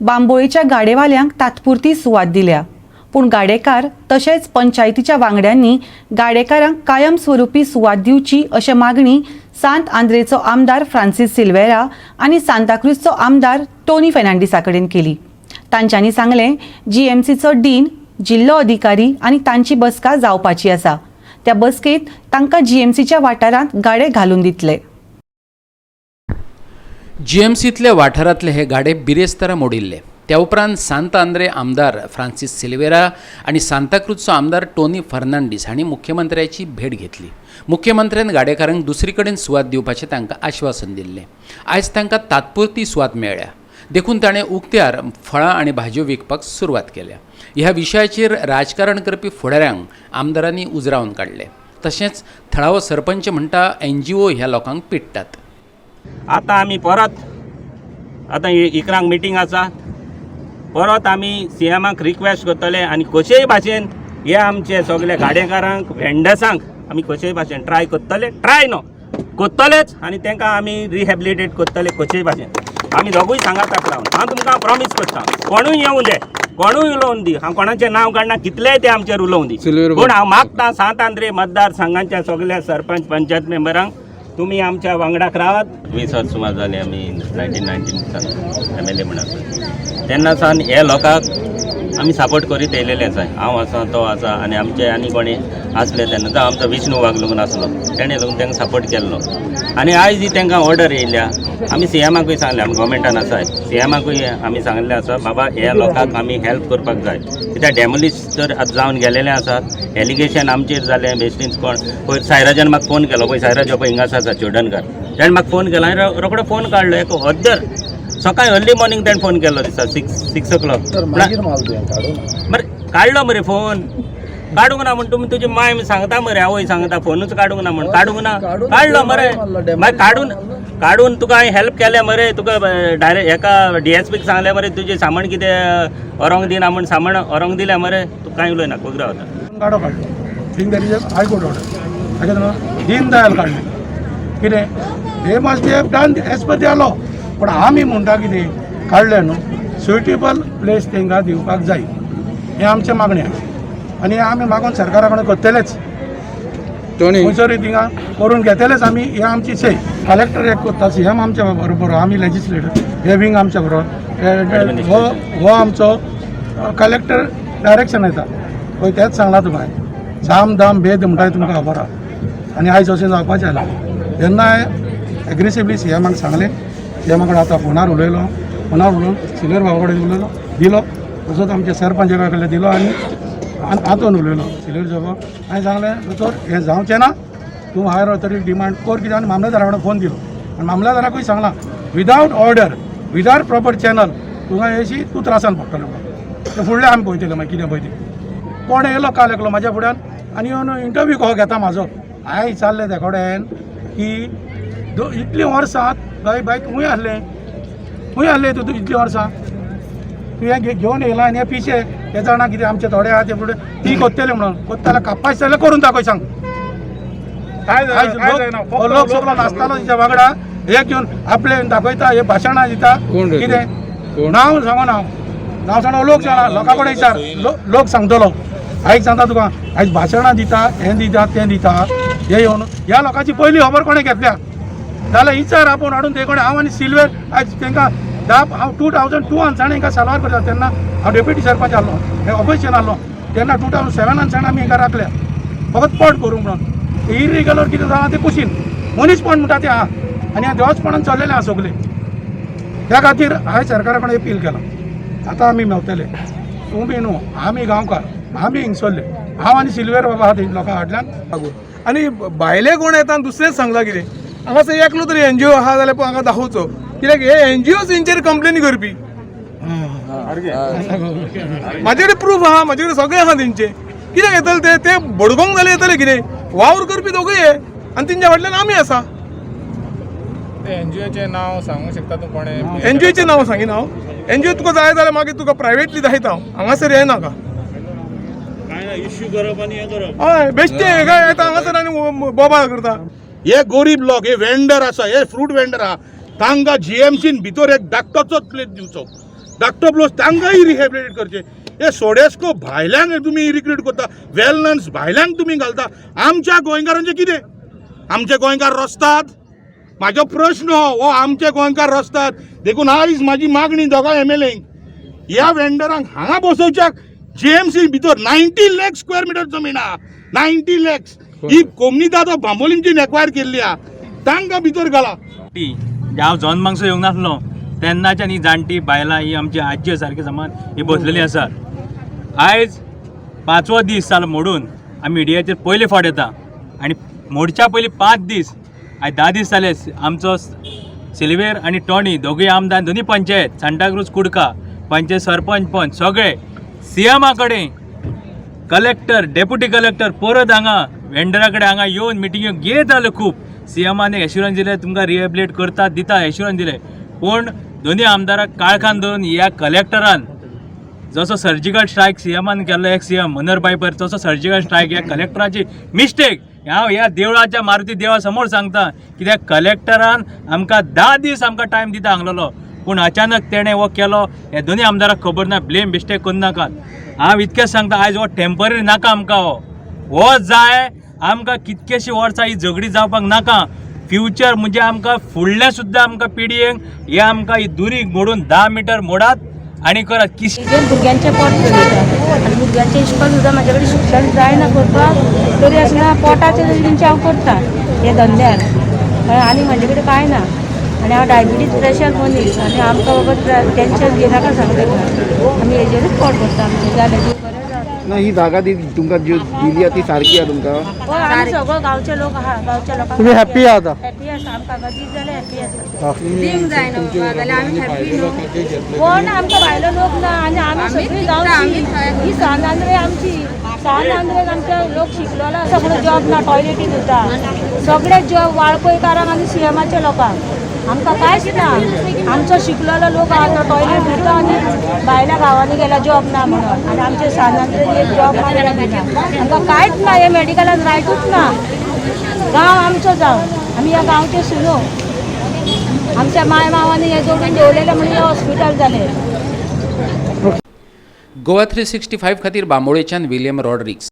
बांबोळेच्या गाडेवाल्यांक तात्पुरती सुवात दिल्या, पूण गाडेकार तशेंच पंचायतीच्या वांगड्यांनी गाडेकारांक कायमस्वरुपी सुवात दिवची अशी मागणी सांत आंद्रेचो आमदार फ्रांसीस सिल्वेरा आनी सांताक्रूजचो आमदार टोनी फेर्नांडीसा कडेन केली. तांच्यांनी सांगलें, जीएमसीचो डीन, जिल्लो अधिकारी आनी तांची बसका जावपाची आसा. त्या बसकेत तांकां जीएमसीच्या वाठारांत गाडे घालून दितले. जीएमसींतल्या वाठारांतले हे गाडे बिरेस्तारा मोडिल्ले. त्या उपरांत सांत आंद्रे आमदार फ्रांसीस सिल्वेरा आनी सांताक्रूजचो आमदार टोनी फर्नांडीस हांणी मुख्यमंत्र्याची भेट घेतली. मुख्यमंत्र्यान गाडेकारांक दुसरे कडेन सुवात दिवपाचें तांकां आश्वासन दिल्लें. आयज तांकां तात्पुरती सुवात मेळ्ळ्या. देखून ताणें उक्त्यार फळां आनी भाजयो विकपाक सुरवात केल्या. ह्या विशयाचेर राजकारण करपी फुडाऱ्यांक आमदारांनी उजरावन काडले. तशेंच थळावो सरपंच म्हणटा NGO ह्या लोकांक पिट्टात. आतां आमी परत आतां इकरांक मिटींग आसा, परत आमी CMाक रिक्वेस्ट करतले आनी कशेय भाशेन हे आमचे सगळे गाडेकारांक वेंडर्सांक आमी कशेय भाशेन ट्राय करतले, ट्राय न्हू करतलेच आनी तांकां आमी रिहॅबिलिटेट करतले कशेय भाशेन. आमी दोगूय सांगात रावन हांव तुमकां प्रॉमीस करता, कोणूय येवं दे, कोणूय उलोवन दी, हांव कोणाचें नांव काडना, कितलेय ते आमचेर उलोवं दी, पूण हांव मागता सांत आंद्रे मतदार संघाच्या सगळ्या सरपंच पंचायत मेंबरांक तुमी आमच्या वांगडाक रावात. 20 वर्स सुमार जाली आमी 1919 MLA म्हणत, तेन्ना सावन हे लोकांक आमी सपोर्ट करीत येयलेले आसा. हांव आसा, तो आसा आनी आमचे आनी कोणी आसले तेन्ना जावं आमचो विष्णू वाघ लागून आसलो, तेणें लागून तांकां सपोर्ट केल्लो. आनी आयज जी तांकां ऑर्डर येयल्या, आमी CMाकूय सांगलें, आमी गव्हर्मेंटान आसाय, CMाकूय आमी सांगलें आसा बाबा हे लोकांक आमी हेल्प करपाक जाय. कित्याक डॅमोलिश तर आतां जावन गेलेले आसात, एलिगेशन आमचेर जालें. बेश्टीच कोण पयर सायराजान म्हाका फोन केलो, पळय सायराज पळय हिंगास आसा चोडणकार, ताणें म्हाका फोन केलो, हांवें रोखडो फोन काडलो. एक अर्दर सकाळी अर्ली मॉर्निंग ताणें फोन केल्लो दिसा 6 o'clock. बरें काडलो मरे फोन, काडूंक ना म्हण तुमी तुजी माय सांगता मरे, आवय सांगता फोनूच काडूंक ना म्हण, काडूंक ना, काडलो मरे. मागीर काडून तुका हांवें हेल्प केलें मरे. तुका डायरेक्ट एका DSPक सांगलें मरे तुजें सामान कितें व्हरोंक दिना म्हण, सामान व्हरोंक दिलें मरे. तूं कांय उलयना, कोगरा वता. गाडो काडलो, thing that is high court order. ताका न्हू दीन दयाल काडलें. कितें हे must have done as per the law. पूण आमी म्हणटा कितें काडलें न्हू, सुटेबल प्लेस तांकां दिवपाक जाय, हें आमचें मागणें आसा. आनी आमी मागून सरकारा कडेन करतलेच, खंयसरूय थिंगा करून घेतलेच आमी. हें आमची से कलेक्टर एक करता, CM आमच्या बरोबर, आमी लेजिस्लेटर हे विंग आमच्या बरोबर. हो आमचो कलेक्टर डायरेक्शन येता पळय, तेंच सांगला तुका. जाम दाम भेद म्हणटा तुमकां खबर आहा. आनी आयज अशें जावपाचें जालें. तेन्ना एग्रेसिवली CMाक सांगलें. CMा कडेन आतां फोनार उलोवन सिल्वेर बाबा कडेन उलयलो, दिलो. तसोच आमच्या सरपंचा कडल्यान दिलो आनी हातून उलयलो सिल्वेर बाबा. हांवें सांगलें दोतोर हें जावचें ना, तूं हायर ऑथॉरिटी डिमांड कर. कित्याक आनी मामलेदारा कडेन फोन दिलो आनी मामलेदाराकूय सांगलां without order, without proper channel तुका येशी तूं त्रासान पडटलो. ते फुडलें आमी पळयतले मागीर कितें पळय तें. कोण येयलो काल एकलो म्हाज्या फुड्यान आनी येवन इंटरव्यू कहो घेता म्हाजो. हांवें विचारलें ते कडेन की इतलीं वर्सां बाय खंय आहलें तूं इतलीं वर्सां, तूं हें घेवन येयला आनी हे पिशे हे जाणा कितें आमचे थोडे आहा ते फुडें ती कोत्तेले म्हणून. कोत्ताले कापायचे जाल्यार करून दाखय सांग. लोक सगळो नाचतालो तिच्या वांगडा, हे घेवन आपले दाखयता, हे भाशणां दिता. कितें नांव सांगो, नांव सांगो, लोक जाणा, लोकां कडेन विचार, लोक सांगतलो. आयज सांगता तुका, आयज भाशणां दिता, हें दिता तें दिता. हे येवन ह्या लोकांची पयली खबर कोणें घेतल्या जाल्यार विचार आपूण हाडून ते कडेन. हांव आनी सिल्वेर आयज तांकां हांव 2002 ताणें हांकां साल्वार करता तेन्ना हांव डेप्युटी सरपंच आहलो, हे ऑपोजिशन आहलो तेन्ना. 2007 आमी हांकां राखल्या फकत पट करूंक म्हणून. इरिगुलर कितें जालां तें कुशीन मनीसपण म्हणटा तें आहा आनी ह्या देवाचपणान चल्लेलें आहा सगळें. त्या खातीर हांवें सरकारा कडेन अपील केलां, आतां आमी मेवतले. तुमी न्हू, आमी गांवकार, आमी हिंगसरले. हांव आनी सिल्वेर बाबा आहा ते लोकां फाटल्यान. आनी भायले कोण येता दुसरेंच सांगला कितें. हांगासर एकलो तरी NGO आहा जाल्यार पळय हांगा दाखोवचो, कित्याक हे NGOच हेंचेर कंप्लेनी करपी. म्हाजे कडेन प्रूफ आहा, म्हाजे कडेन सगळें आहा तेंचे. कित्याक येतले ते बडगोंक जाल्यार येतले कितें. वावर करपी दोगूय हे आनी तेंच्या फाटल्यान आमी आसा. NGOचें नांव सांगूंक शकता तूं कोणें? NGOचें नांव सांगीन हांव. NGO तुका जाय जाल्यार मागीर तुका प्रायवेटली दाखयता हांव, हांगासर येनाका. इश्यू करप आनी हें करप, हय बेश्टे काय येता हांगासर आनी बोबाळ करता. हे गरीब लोक, हे वेंडर आसा, हे फ्रूट वेंडर आहा, तांकां GMCन भितर एक धाकटोचोच प्लेस दिवचो. धाकटो प्लस तांकांय रिहॅबिलिटेट करचे. हे सोडेस्को भायल्यांक तुमी रिक्रूट करता, वेलनन्स भायल्यांक तुमी घालता. आमच्या गोंयकारांचें कितें? आमचे गोंयकार रचतात? म्हाजो प्रश्न हो आमचे गोंयकार रचतात. देखून आयज म्हाजी मागणी दोगां MLAंक, ह्या वेंडरांक हांगा बसोवच्याक JMC भितर 90 लाख स्क्वेअर मिटर जमीन आहा. 90 लाख ही कोमनीदाद ऑफ बांबोलीमची एक्वायर केल्ली आहा. तांकां भितर घाला. हांव जन्मांगसो येवंक नासलो तेन्नाच्यान ही जाणटी बायलां ही आमची आजी सारकी समान ही बसलेली आसात. आयज 5वो दीस जालो मोडून आमी मिडियाचेर पयले फावट येता आनी मोडच्या पयलीं 5 दीस आयज 10 दीस जाले आमचो सिल्वेर आनी टॉनी दोगूय आमदार दोनी पंचायत सांताक्रूज कुडका पंचायत सरपंच सगळे CMा कडेन कलेक्टर डेप्युटी कलेक्टर परत हांगा वेंडरा कडेन हांगा येवन मिटिंग घेत जाले खूब. CMान एश्युरन्स दिले तुमकां रिहॅबिलिटेट करता दिता एश्युरन्स दिले, पूण दोनी आमदाराक काळखान धरून ह्या कलेक्टरान जसो सर्जिकल स्ट्रायक CMान केल्लो एक CM मनोहर पायपर तसो सर्जिकल स्ट्रायक ह्या कलेक्टराची मिस्टेक. हांव ह्या देवळाच्या मारुती देवा समोर सांगता कित्याक कलेक्टरान आमकां 10 दीस आमकां टायम दिता सांगलेलो, पूण अचानक तेणें हो केलो हे दोनी आमदाराक खबर ना. ब्लेम मिस्टेक करूं नाकात. हांव इतकेंच सांगता आयज हो टेम्पररी नाका आमकां. हो जाय आमकां कितकेशीं वर्सां ही झगडी जावपाक नाका. फ्युचर म्हणजे आमकां फुडलें सुद्दां आमकां पिडयेक हे आमकां ही दुरी मोडून 10 मीटर मोडात आनी करात. भुरग्यांचे पोट चलयता आनी भुरग्यांचे इश्कोल सुद्दां म्हाजे कडेन शिक्षण जायना करपाक तरी आसतना पोटाचे तेंचे हांव करता हे धंद्यार आनी म्हाजे कडेन कांय ना. आनी हांव डायबिटीज प्रेशर मनीस आनी आमकां बाबा टेंशन घेनाका सांगता आमी हेजेरूच पोट भरता आमचें जालें. ना ही जागा तुमकां जी दिली ती सारकी आहा तुमकां? हय आमी सगळो गांवचे लोक आहा. गांवच्या लोकांक तुमी हॅप्पी आहात? हॅप्पी आसा. आमकां गतीक जाल्यार हॅप्पी आसा. दिवंक जायना बाबा जाल्यार आमी हॅप्पी न्हू. कोण आमकां भायलो लोक ना आनी आमी सगळीं गांवची. ही सानांद्रे आमची. सानांद्रेक आमचे लोक शिकलेलो सगळो जॉब ना टॉयलेटी दिता सगळे जॉब वाळपयकारांक आनी CMाच्या लोकांक. आमकां कांयच ना. आमचो शिकलेलो लोक आहा टॉयलेट दिता आनी भायल्या गांवांनी गेला जॉब ना म्हणून आनी आमचे सानांद्रेन एक जॉब मागला दिना. आमकां कांयच ना. हे मेडिकलान रायटूच ना. गांव आमचो जावन आमी ह्या गांवचे सुनो. आमच्या माय मावांनी हे जोडून दवरलेले म्हणून हे हॉस्पिटल जाले. गोवा 365 खातीर बांबोळेच्यान विलियम रॉड्रिक्स.